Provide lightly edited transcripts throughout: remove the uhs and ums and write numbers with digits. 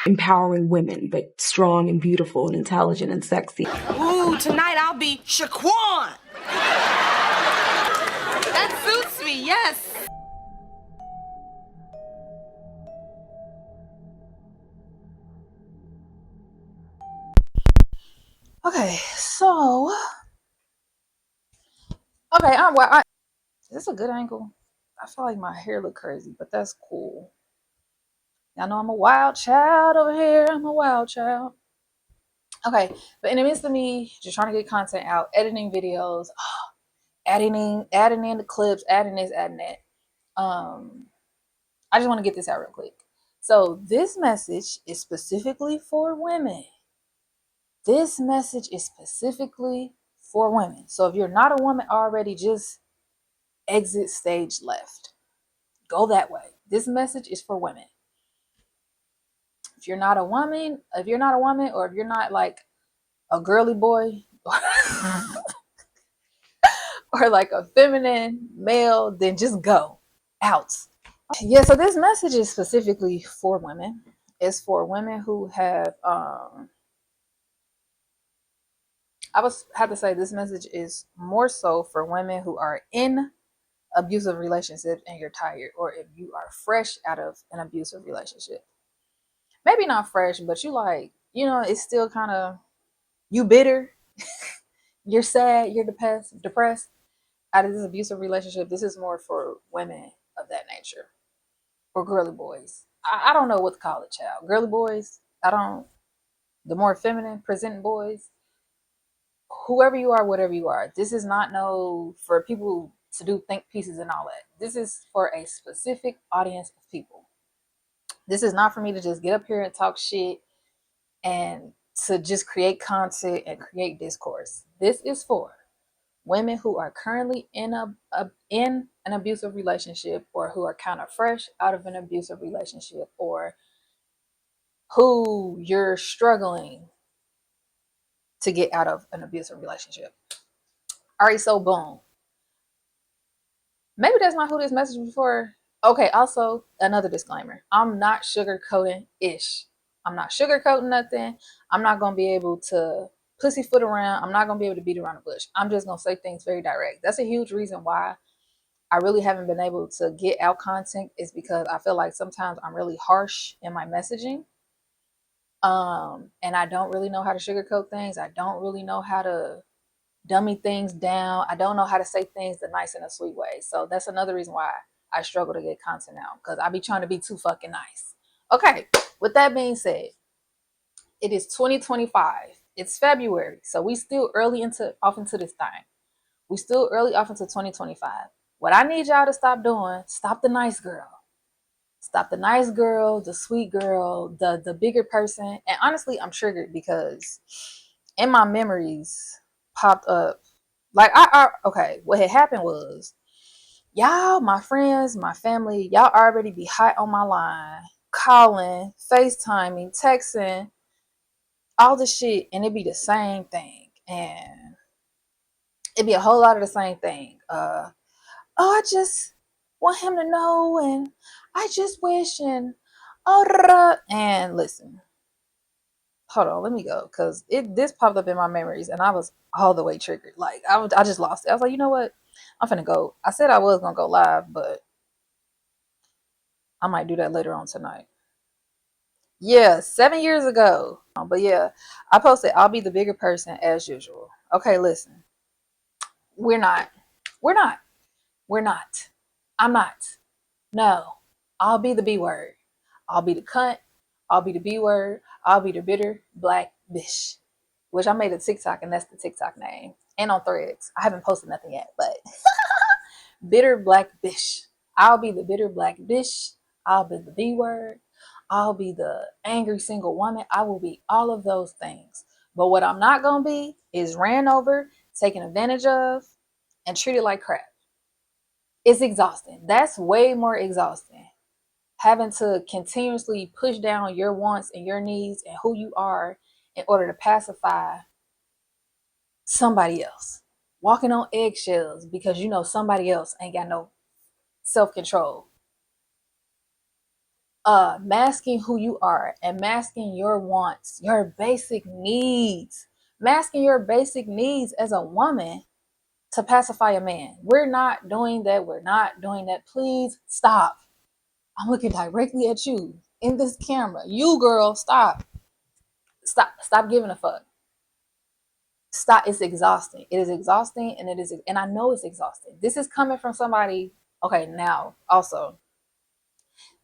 empowering women, but strong and beautiful and intelligent and sexy. Ooh, tonight I'll be Shaquan. That suits me, yes. Okay, so is this a good angle? I feel like my hair look crazy, but that's cool. Y'all know I'm a wild child over here. I'm a wild child. Okay, but in the midst of me just trying to get content out, editing videos, adding in the clips, adding this, adding that. I just want to get this out real quick. So this message is specifically for women. This message is specifically for women. So if you're not a woman already, just exit stage left. Go that way. This message is for women. If you're not a woman, or if you're not like a girly boy or like a feminine male, then just go out. Yeah, so this message is specifically for women. It's for women who have have to say this message is more so for women who are in abusive relationships and you're tired, or if you are fresh out of an abusive relationship. Maybe not fresh, but you like, it's still kind of, you bitter, you're sad, you're depressed out of this abusive relationship. This is more for women of that nature, or girly boys. I don't know what to call it, child. Girly boys, the more feminine presenting boys, whoever you are, whatever you are. This is not for people to do think pieces and all that. This is for a specific audience of people. This is not for me to just get up here and talk shit and to just create content and create discourse. This is for women who are currently in an abusive relationship, or who are kind of fresh out of an abusive relationship, or who you're struggling to get out of an abusive relationship. All right, so boom. Maybe that's not who this message was for. Okay, also another disclaimer. I'm not sugarcoating ish. I'm not sugarcoating nothing. I'm not gonna be able to pussyfoot around. I'm not gonna be able to beat around the bush. I'm just gonna say things very direct. That's a huge reason why I really haven't been able to get out content, is because I feel like sometimes I'm really harsh in my messaging. And I don't really know how to sugarcoat things. I don't really know how to dummy things down. I don't know how to say things the nice and a sweet way. So that's another reason why I struggle to get content out, because I be trying to be too fucking nice. Okay, with that being said, it is 2025. It's February, so we still off into this thing. We still early off into 2025. What I need y'all to stop doing, stop the nice girl. Stop the nice girl, the sweet girl, the bigger person. And honestly, I'm triggered because in my memories popped up, like okay, what had happened was, y'all, my friends, my family, y'all already be hot on my line, calling, FaceTiming, texting, all the shit, and it be the same thing. And it'd be a whole lot of the same thing. Oh, I just want him to know, and I just wish, and and listen, hold on, let me go, because this popped up in my memories, and I was all the way triggered. Like I just lost it. I was like, you know what? I'm finna go. I said I was gonna go live, but I might do that later on tonight. Yeah, 7 years ago. But yeah, I posted, I'll be the bigger person as usual. Okay, listen, we're not. We're not. We're not. I'm not. No, I'll be the B word. I'll be the cunt. I'll be the B word. I'll be the bitter black bitch, which I made a TikTok, and that's the TikTok name. And on Threads. I haven't posted nothing yet, but bitter black bitch. I'll be the bitter black bitch. I'll be the B word. I'll be the angry single woman. I will be all of those things. But what I'm not going to be is ran over, taken advantage of, and treated like crap. It's exhausting. That's way more exhausting. Having to continuously push down your wants and your needs and who you are in order to pacify somebody else. Walking on eggshells because you know somebody else ain't got no self-control. masking who you are and masking your wants, your basic needs, masking your basic needs as a woman to pacify a man. We're not doing that. We're not doing that. Please stop. I'm looking directly at you in this camera. You girl, stop. Stop giving a fuck. Stop. It's exhausting. It is exhausting, and I know it's exhausting. This is coming from somebody. Okay, now also,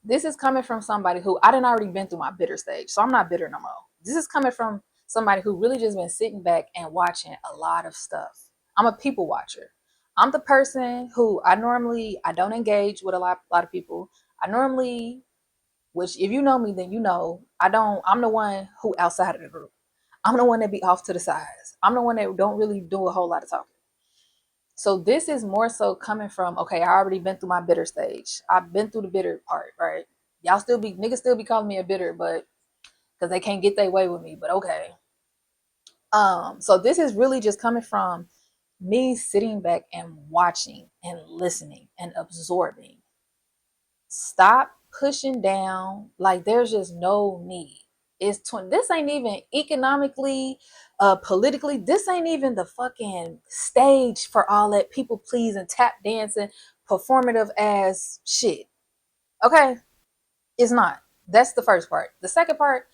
this is coming from somebody who I done already been through my bitter stage, so I'm not bitter no more. This is coming from somebody who really just been sitting back and watching a lot of stuff. I'm a people watcher. I'm the person who I don't engage with a lot of people. I normally, which if you know me, then you know I'm the one who outside of the group. I'm the one that be off to the sides. I'm the one that don't really do a whole lot of talking. So this is more so coming from, okay, I already been through my bitter stage. I've been through the bitter part, right? Niggas still be calling me a bitter, but because they can't get their way with me, but okay. So this is really just coming from me sitting back and watching and listening and absorbing. Stop pushing down like there's just no need. This ain't even economically, politically, this ain't even the fucking stage for all that people pleasing, tap dancing, performative ass shit. Okay? It's not. That's the first part. The second part,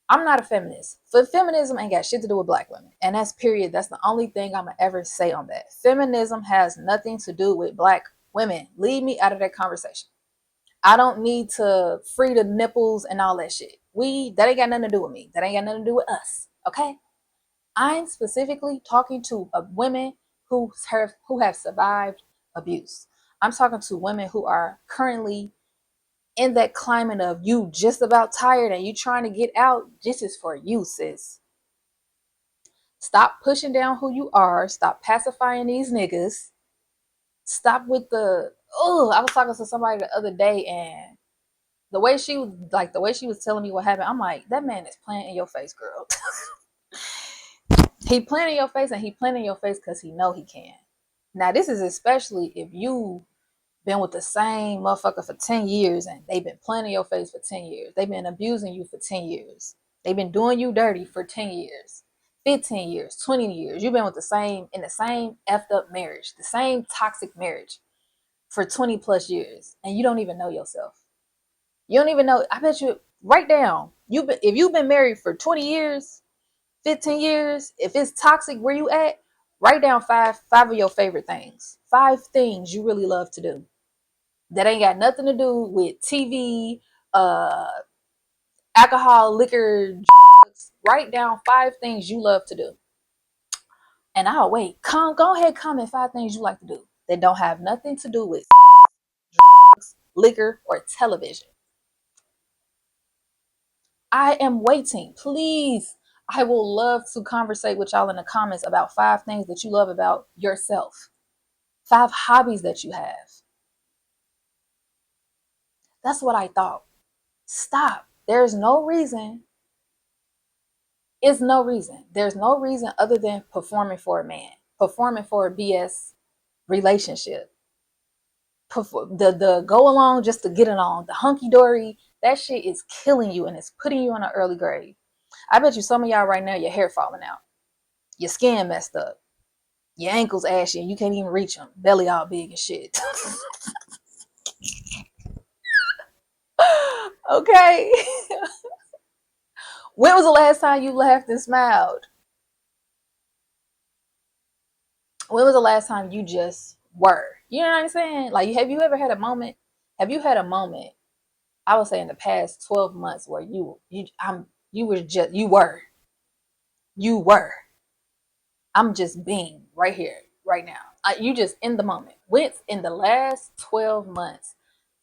I'm not a feminist. Feminism ain't got shit to do with black women. And that's period. That's the only thing I'm gonna ever say on that. Feminism has nothing to do with black women. Leave me out of that conversation. I don't need to free the nipples and all that shit. That ain't got nothing to do with me. That ain't got nothing to do with us. Okay? I'm specifically talking to women who have survived abuse. I'm talking to women who are currently in that climate of you just about tired and you trying to get out. This is for you, sis. Stop pushing down who you are. Stop pacifying these niggas. Stop with I was talking to somebody the other day, and the way she was telling me what happened, I'm like, that man is playing in your face, girl. He playing in your face, and he playing in your face because he know he can. Now, this is especially if you been with the same motherfucker for 10 years and they've been playing in your face for 10 years. They've been abusing you for 10 years. They've been doing you dirty for 10 years, 15 years, 20 years. You've been in the same effed up marriage, the same toxic marriage for 20 plus years, and you don't even know yourself. You don't even know. I bet you, write down, if you've been married for 20 years, 15 years, if it's toxic where you at, write down five of your favorite things. 5 things you really love to do that ain't got nothing to do with TV, uh, alcohol, liquor, drugs. Write down 5 things you love to do. And I'll wait. Go ahead, comment 5 things you like to do that don't have nothing to do with drugs, liquor, or television. I am waiting. Please. I will love to conversate with y'all in the comments about 5 things that you love about yourself. 5 hobbies that you have. That's what I thought. Stop. There's no reason. There's no reason other than performing for a man, performing for a BS relationship. The go along just to get along, the hunky dory, that shit is killing you and it's putting you on an early grave. I bet you some of y'all right now, your hair falling out, your skin messed up, your ankles ashy, and you can't even reach them, belly all big and shit. Okay. When was the last time you laughed and smiled? When was the last time you just were? You know what I'm saying? Like, have you ever had a moment? Have you had a moment? I would say in the past 12 months where you were. I'm just being right here, right now. You just in the moment. In the last 12 months,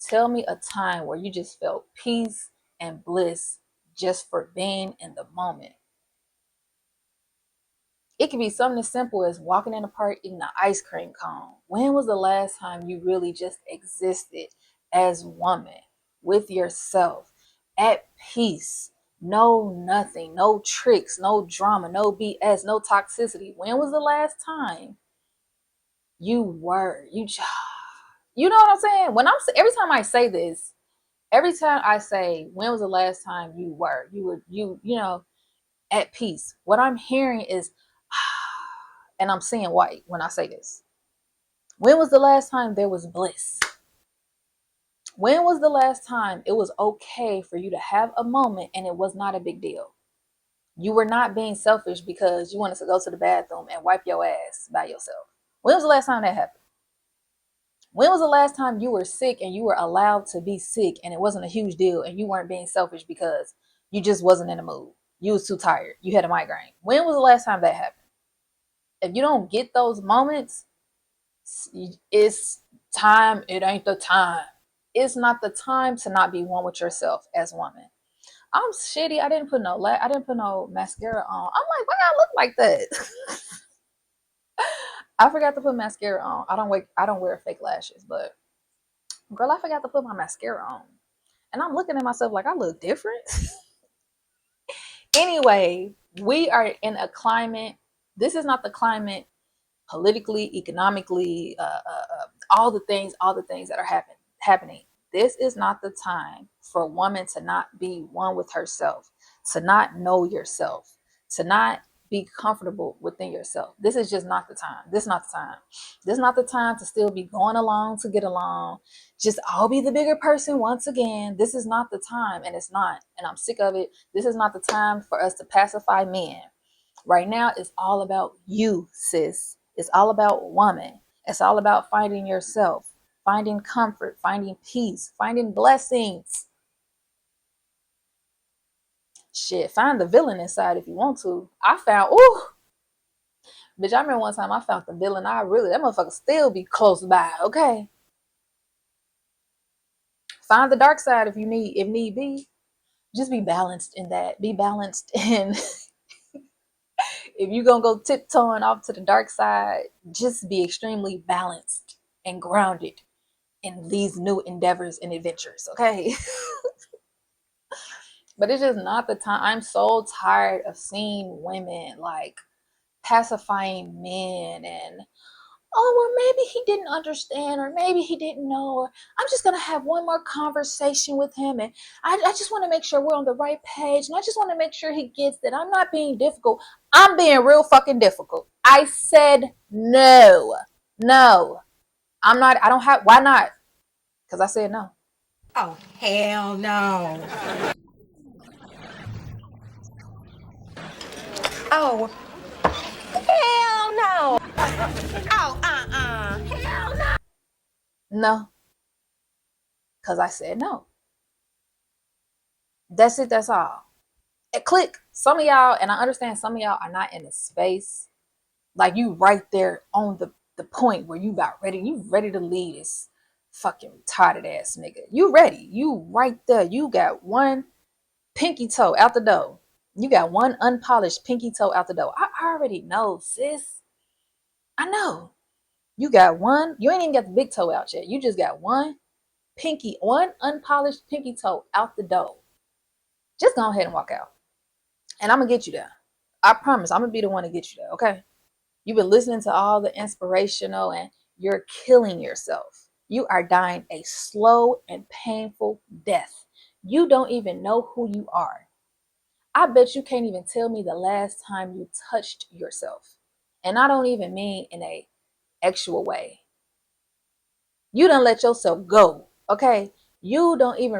tell me a time where you just felt peace and bliss just for being in the moment. It could be something as simple as walking in the park eating an ice cream cone. When was the last time you really just existed as woman with yourself at peace? No nothing, no tricks, no drama, no BS, no toxicity. When was the last time you know what I'm saying? Every time I say this, Every time I say, when was the last time you know, at peace? What I'm hearing is, and I'm seeing white when I say this. When was the last time there was bliss? When was the last time it was okay for you to have a moment and it was not a big deal? You were not being selfish because you wanted to go to the bathroom and wipe your ass by yourself. When was the last time that happened? When was the last time you were sick and you were allowed to be sick and it wasn't a huge deal and you weren't being selfish because you just wasn't in the mood? You was too tired. You had a migraine. When was the last time that happened? If you don't get those moments, it's time. It ain't the time. It's not the time to not be one with yourself as a woman. I'm shitty. I didn't put no mascara on. I'm like, why I look like that? I forgot to put mascara on. I don't wear fake lashes, but girl, I forgot to put my mascara on. And I'm looking at myself like I look different. Anyway, we are in a climate. This is not the climate politically, economically, all the things that are happening. This is not the time for a woman to not be one with herself, to not know yourself, to not be comfortable within yourself. This is just not the time. This is not the time. This is not the time to still be going along to get along. Just I'll be the bigger person once again. This is not the time, and it's not. And I'm sick of it. This is not the time for us to pacify men. Right now, it's all about you, sis. It's all about woman. It's all about finding yourself, finding comfort, finding peace, finding blessings. Shit, find the villain inside if you want to. I found, ooh, bitch, I remember one time I found the villain. That motherfucker still be close by, okay? Find the dark side if need be. Just be balanced in that. Be balanced in if you're gonna go tiptoeing off to the dark side, just be extremely balanced and grounded in these new endeavors and adventures, okay? But it's just not the time. I'm so tired of seeing women like pacifying men and, oh, well, maybe he didn't understand or maybe he didn't know. Or I'm just going to have one more conversation with him. And I just want to make sure we're on the right page. And I just want to make sure he gets that I'm not being difficult. I'm being real fucking difficult. I said no. No. I'm not. I don't have. Why not? Because I said no. Oh, hell no. Oh, hell no. Oh, hell no. No. Because I said no. That's it. That's all. It click. Some of y'all, and I understand some of y'all are not in the space. Like you right there on the point where you ready to leave this fucking retarded ass nigga. You ready. You right there. You got one pinky toe out the door. You got one unpolished pinky toe out the door. I already know, sis. I know. You got one. You ain't even got the big toe out yet. You just got one unpolished pinky toe out the door. Just go ahead and walk out. And I'm going to get you there. I promise. I'm going to be the one to get you there, okay? You've been listening to all the inspirational and you're killing yourself. You are dying a slow and painful death. You don't even know who you are. I bet you can't even tell me the last time you touched yourself. And I don't even mean in a actual way. You don't let yourself go, okay? You don't even